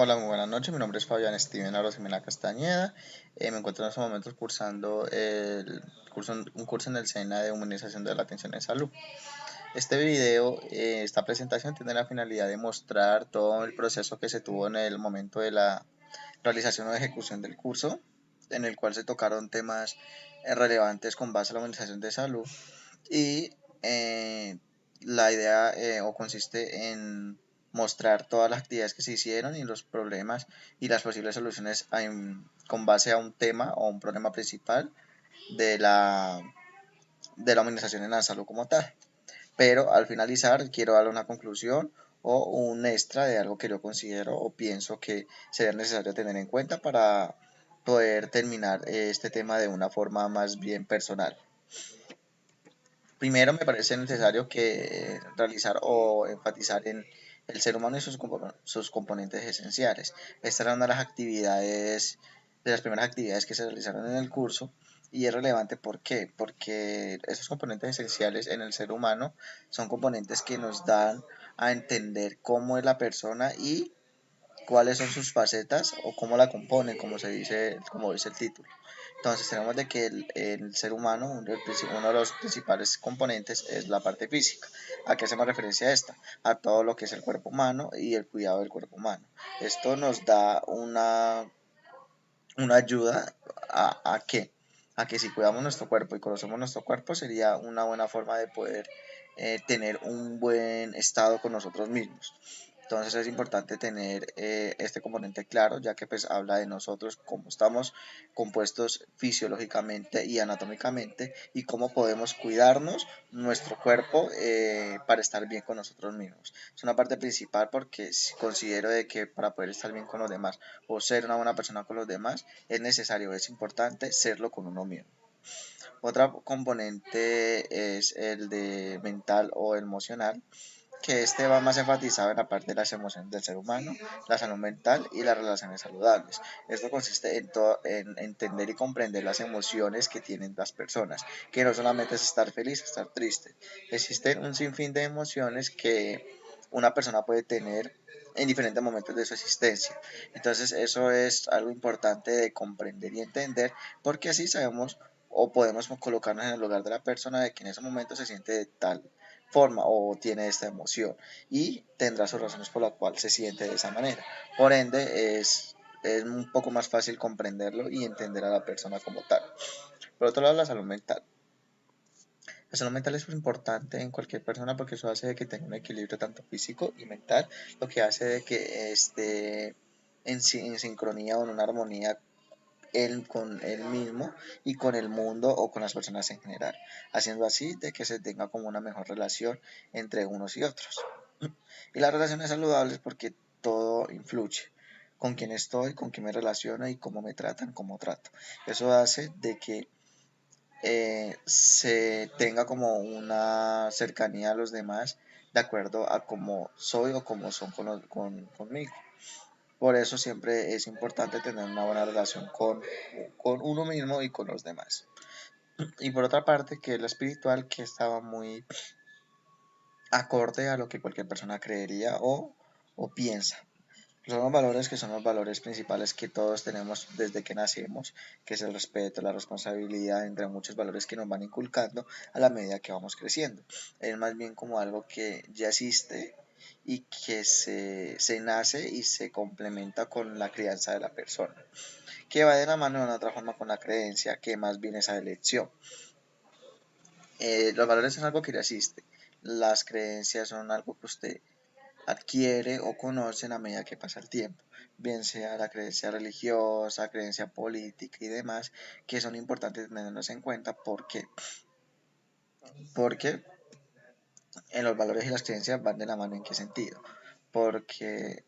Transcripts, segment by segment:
Hola, muy buenas noches. Mi nombre es Fabián Steven Arosemena Castañeda. Me encuentro en estos momentos cursando un curso en el SENA de Humanización de la Atención en Salud. Este video, esta presentación tiene la finalidad de mostrar todo el proceso que se tuvo en el momento de la realización o ejecución del curso, en el cual se tocaron temas relevantes con base a la humanización de salud y la idea o consiste en mostrar todas las actividades que se hicieron y los problemas y las posibles soluciones con base a un tema o un problema principal de la humanización en la salud como tal. Pero al finalizar quiero dar una conclusión o un extra de algo que yo considero o pienso que sería necesario tener en cuenta para poder terminar este tema de una forma más bien personal. Primero, me parece necesario que realizar o enfatizar en el ser humano y sus componentes esenciales. Esta era una de las actividades, de las primeras actividades que se realizaron en el curso y es relevante. ¿Por qué? Porque esos componentes esenciales en el ser humano son componentes que nos dan a entender cómo es la persona y cuáles son sus facetas o cómo la componen, como dice el título. Entonces tenemos de que el ser humano, uno de los principales componentes es la parte física. ¿A qué hacemos referencia a esta? A todo lo que es el cuerpo humano y el cuidado del cuerpo humano. Esto nos da una ayuda a qué? A que si cuidamos nuestro cuerpo y conocemos nuestro cuerpo sería una buena forma de poder tener un buen estado con nosotros mismos. Entonces es importante tener este componente claro, ya que pues habla de nosotros, cómo estamos compuestos fisiológicamente y anatómicamente y cómo podemos cuidarnos nuestro cuerpo para estar bien con nosotros mismos. Es una parte principal porque considero de que para poder estar bien con los demás o ser una buena persona con los demás es necesario, es importante serlo con uno mismo. Otra componente es el de mental o emocional, que este va más enfatizado en la parte de las emociones del ser humano, la salud mental y las relaciones saludables. Esto consiste en entender y comprender las emociones que tienen las personas, que no solamente es estar feliz, estar triste. Existen un sinfín de emociones que una persona puede tener en diferentes momentos de su existencia. Entonces eso es algo importante de comprender y entender, porque así sabemos o podemos colocarnos en el lugar de la persona de que en ese momento se siente de tal forma o tiene esta emoción y tendrá sus razones por las cuales se siente de esa manera. Por ende, es un poco más fácil comprenderlo y entender a la persona como tal. Por otro lado, la salud mental. La salud mental es muy importante en cualquier persona porque eso hace de que tenga un equilibrio tanto físico y mental, lo que hace de que esté en sincronía o en una armonía él con él mismo y con el mundo o con las personas en general, haciendo así de que se tenga como una mejor relación entre unos y otros. Y las relaciones saludables porque todo influye. Con quién estoy, con quién me relaciono y cómo me tratan, cómo trato. Eso hace de que se tenga como una cercanía a los demás de acuerdo a cómo soy o cómo son conmigo. Por eso siempre es importante tener una buena relación con uno mismo y con los demás. Y por otra parte, que es la espiritual, que estaba muy acorde a lo que cualquier persona creería o piensa. Son los valores que son los valores principales que todos tenemos desde que nacemos, que es el respeto, la responsabilidad, entre muchos valores que nos van inculcando a la medida que vamos creciendo. Es más bien como algo que ya existe y que se nace y se complementa con la crianza de la persona, que va de la mano de una otra forma con la creencia, que más bien esa elección. Los valores son algo que ya existe, las creencias son algo que usted adquiere o conoce a medida que pasa el tiempo, bien sea la creencia religiosa, creencia política y demás, que son importantes tenerlos en cuenta. ¿Por qué? Porque en los valores y las creencias van de la mano. ¿En qué sentido? Porque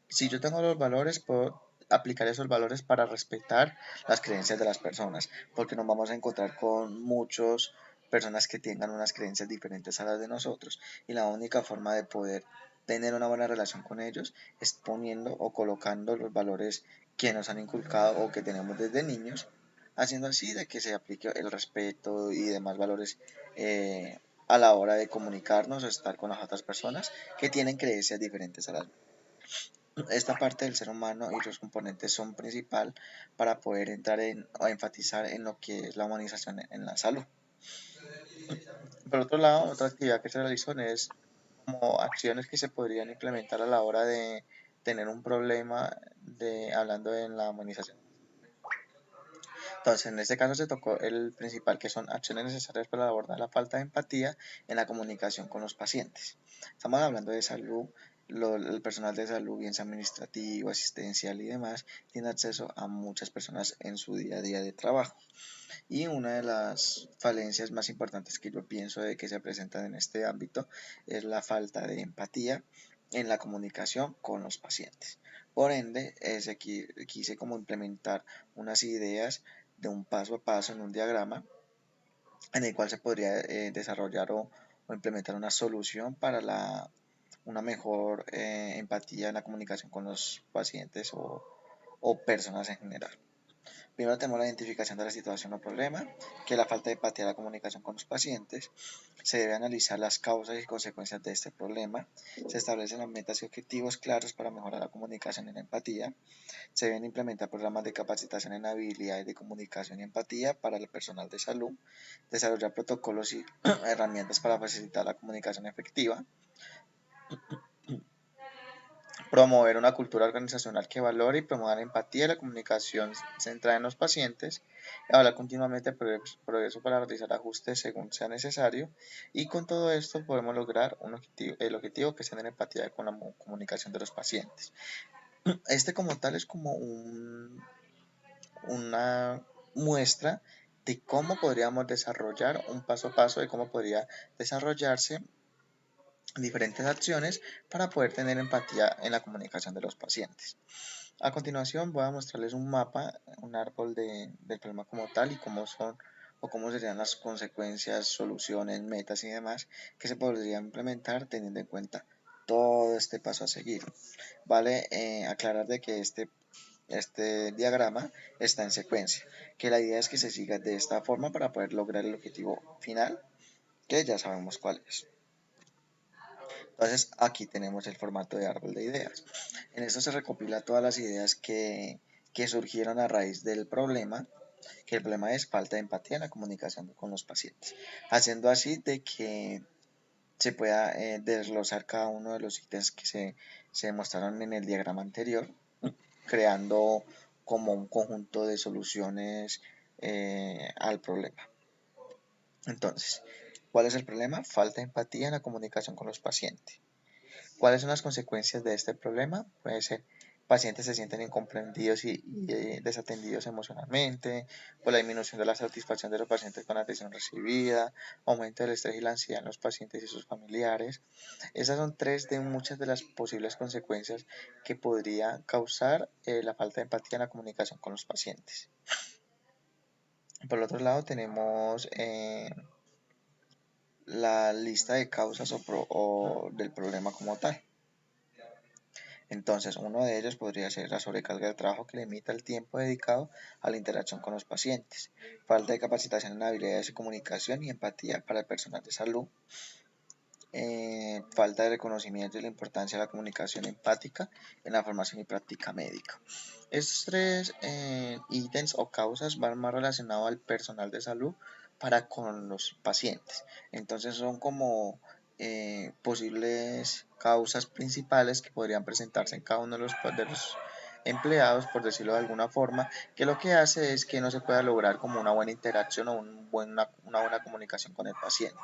si yo tengo los valores, puedo aplicar esos valores para respetar las creencias de las personas, porque nos vamos a encontrar con muchas personas que tengan unas creencias diferentes a las de nosotros y la única forma de poder tener una buena relación con ellos es poniendo o colocando los valores que nos han inculcado o que tenemos desde niños, haciendo así de que se aplique el respeto y demás valores a la hora de comunicarnos o estar con las otras personas que tienen creencias diferentes a las Esta parte del ser humano y los componentes son principal para poder entrar en o enfatizar en lo que es la humanización en la salud. Por otro lado, otra actividad que se realizó es como acciones que se podrían implementar a la hora de tener un problema hablando en la humanización. Entonces, en este caso se tocó el principal, que son acciones necesarias para abordar la falta de empatía en la comunicación con los pacientes. Estamos hablando de salud, el personal de salud, bien sea administrativo, asistencial y demás, tiene acceso a muchas personas en su día a día de trabajo. Y una de las falencias más importantes que yo pienso de que se presentan en este ámbito es la falta de empatía en la comunicación con los pacientes. Por ende, quise como implementar unas ideas de un paso a paso en un diagrama en el cual se podría desarrollar o implementar una solución para una mejor empatía en la comunicación con los pacientes o personas en general. Primero tenemos la identificación de la situación o problema, que es la falta de empatía en la comunicación con los pacientes. Se debe analizar las causas y consecuencias de este problema. Se establecen las metas y objetivos claros para mejorar la comunicación y la empatía. Se deben implementar programas de capacitación en habilidades de comunicación y empatía para el personal de salud. Desarrollar protocolos y herramientas para facilitar la comunicación efectiva. Promover una cultura organizacional que valore y promueva la empatía y la comunicación centrada en los pacientes. Hablar continuamente de progreso para realizar ajustes según sea necesario. Y con todo esto podemos lograr el objetivo que es tener empatía con la comunicación de los pacientes. Este como tal es como una muestra de cómo podríamos desarrollar un paso a paso de cómo podría desarrollarse diferentes acciones para poder tener empatía en la comunicación de los pacientes. A continuación voy a mostrarles un mapa, un árbol del problema como tal y cómo son o cómo serían las consecuencias, soluciones, metas y demás que se podrían implementar teniendo en cuenta todo este paso a seguir. Vale aclarar de que este diagrama está en secuencia, que la idea es que se siga de esta forma para poder lograr el objetivo final, que ya sabemos cuál es. Entonces aquí tenemos el formato de árbol de ideas. En esto se recopila todas las ideas que surgieron a raíz del problema, que el problema es falta de empatía en la comunicación con los pacientes, haciendo así de que se pueda desglosar cada uno de los ítems que se mostraron en el diagrama anterior, creando como un conjunto de soluciones al problema. Entonces, ¿cuál es el problema? Falta de empatía en la comunicación con los pacientes. ¿Cuáles son las consecuencias de este problema? Puede ser pacientes se sienten incomprendidos y desatendidos emocionalmente, por la disminución de la satisfacción de los pacientes con la atención recibida, aumento del estrés y la ansiedad en los pacientes y sus familiares. Esas son tres de muchas de las posibles consecuencias que podría causar la falta de empatía en la comunicación con los pacientes. Por el otro lado tenemos la lista de causas o del problema como tal. Entonces, uno de ellos podría ser la sobrecarga de trabajo que limita el tiempo dedicado a la interacción con los pacientes, falta de capacitación en habilidades de comunicación y empatía para el personal de salud, falta de reconocimiento y la importancia de la comunicación empática en la formación y práctica médica. Estos tres ítems o causas van más relacionados al personal de salud para con los pacientes. Entonces son como posibles causas principales que podrían presentarse en cada uno de los empleados, por decirlo de alguna forma, que lo que hace es que no se pueda lograr como una buena interacción o una buena comunicación con el paciente.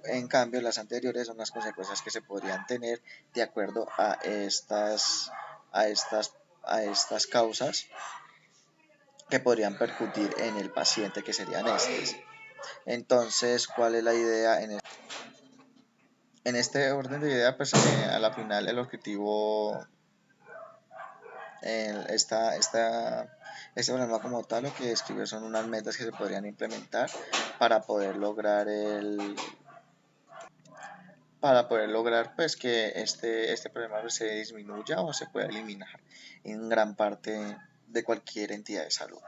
En cambio, las anteriores son las consecuencias que se podrían tener de acuerdo a estas, a estas causas que podrían percutir en el paciente, que serían estas. Entonces, ¿cuál es la idea en este orden de ideas? Pues a la final el objetivo, este problema como tal, lo que describe son unas metas que se podrían implementar para poder lograr pues que este problema se disminuya o se pueda eliminar en gran parte de cualquier entidad de salud.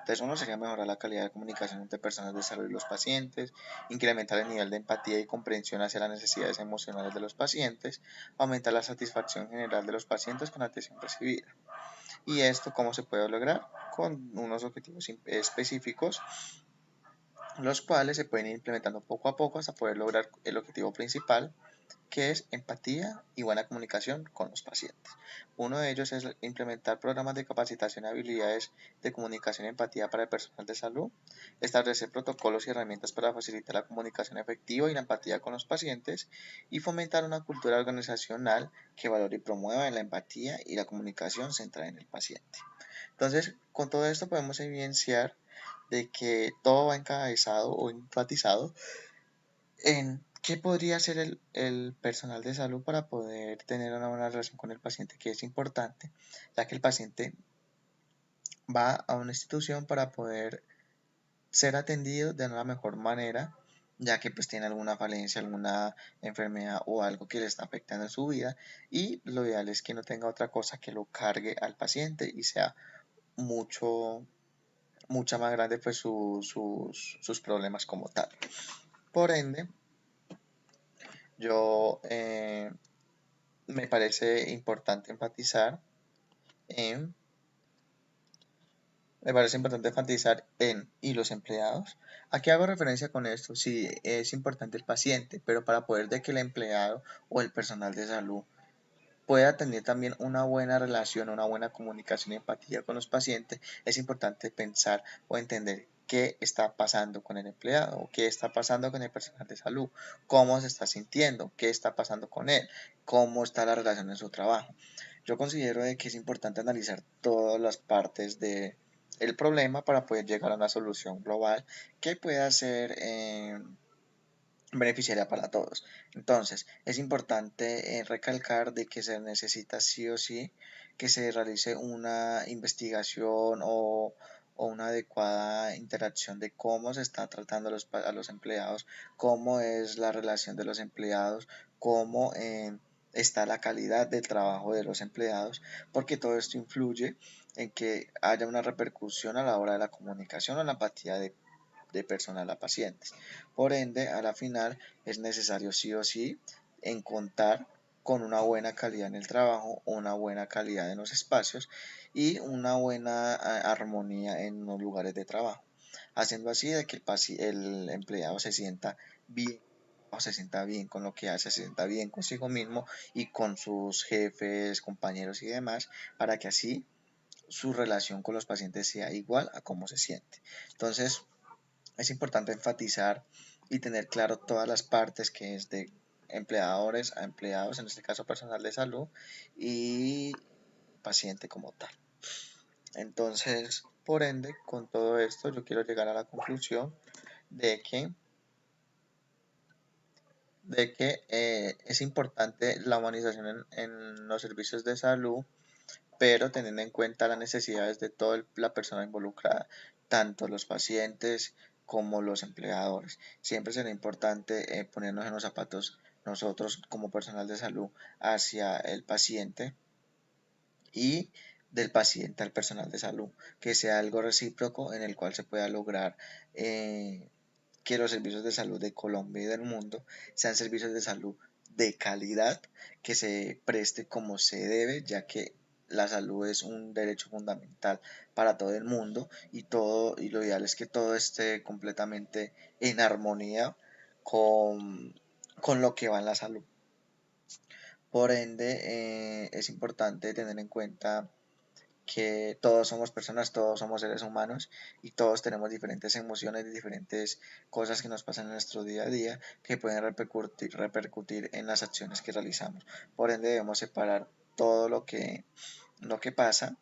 Entonces, uno sería mejorar la calidad de comunicación entre personas de salud y los pacientes, incrementar el nivel de empatía y comprensión hacia las necesidades emocionales de los pacientes, aumentar la satisfacción general de los pacientes con la atención recibida. ¿Y esto cómo se puede lograr? Con unos objetivos específicos, los cuales se pueden ir implementando poco a poco hasta poder lograr el objetivo principal, que es empatía y buena comunicación con los pacientes. Uno de ellos es implementar programas de capacitación y habilidades de comunicación y empatía para el personal de salud, establecer protocolos y herramientas para facilitar la comunicación efectiva y la empatía con los pacientes, y fomentar una cultura organizacional que valore y promueva la empatía y la comunicación centrada en el paciente. Entonces, con todo esto podemos evidenciar de que todo va encabezado o enfatizado en qué podría hacer el personal de salud para poder tener una buena relación con el paciente, que es importante, ya que el paciente va a una institución para poder ser atendido de una mejor manera, ya que pues tiene alguna falencia, alguna enfermedad o algo que le está afectando en su vida, y lo ideal es que no tenga otra cosa que lo cargue al paciente y sea mucha más grande pues sus problemas como tal. Por ende, yo me parece importante enfatizar en, y los empleados. ¿A qué hago referencia con esto? Sí, es importante el paciente, pero para poder de que el empleado o el personal de salud pueda tener también una buena relación, una buena comunicación y empatía con los pacientes, es importante pensar o entender qué está pasando con el empleado o qué está pasando con el personal de salud, cómo se está sintiendo, qué está pasando con él, cómo está la relación en su trabajo. Yo considero de que es importante analizar todas las partes del problema para poder llegar a una solución global que pueda ser beneficiaria para todos. Entonces, es importante recalcar de que se necesita sí o sí que se realice una investigación o una adecuada interacción de cómo se está tratando a los empleados, cómo es la relación de los empleados, cómo está la calidad del trabajo de los empleados, porque todo esto influye en que haya una repercusión a la hora de la comunicación o la empatía de personal a pacientes. Por ende, a la final es necesario sí o sí en contar con una buena calidad en el trabajo, una buena calidad en los espacios y una buena armonía en los lugares de trabajo, haciendo así de que el empleado se sienta bien o se sienta bien con lo que hace, se sienta bien consigo mismo y con sus jefes, compañeros y demás, para que así su relación con los pacientes sea igual a cómo se siente. Entonces, es importante enfatizar y tener claro todas las partes que es de empleadores a empleados, en este caso personal de salud y paciente como tal. Entonces, por ende, con todo esto yo quiero llegar a la conclusión de que, es importante la humanización en los servicios de salud, pero teniendo en cuenta las necesidades de toda la persona involucrada, tanto los pacientes como los empleadores. Siempre será importante ponernos en los zapatos nosotros como personal de salud hacia el paciente y del paciente al personal de salud, que sea algo recíproco en el cual se pueda lograr que los servicios de salud de Colombia y del mundo sean servicios de salud de calidad, que se preste como se debe, ya que la salud es un derecho fundamental para todo el mundo y lo ideal es que todo esté completamente en armonía con lo que va en la salud. Por ende, es importante tener en cuenta que todos somos personas, todos somos seres humanos y todos tenemos diferentes emociones y diferentes cosas que nos pasan en nuestro día a día que pueden repercutir en las acciones que realizamos. Por ende debemos separar todo lo que pasa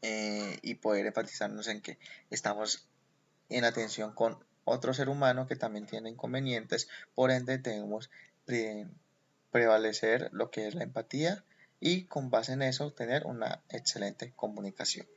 y poder enfatizarnos en que estamos en atención con otro ser humano que también tiene inconvenientes. Por ende debemos prevalecer lo que es la empatía y con base en eso tener una excelente comunicación.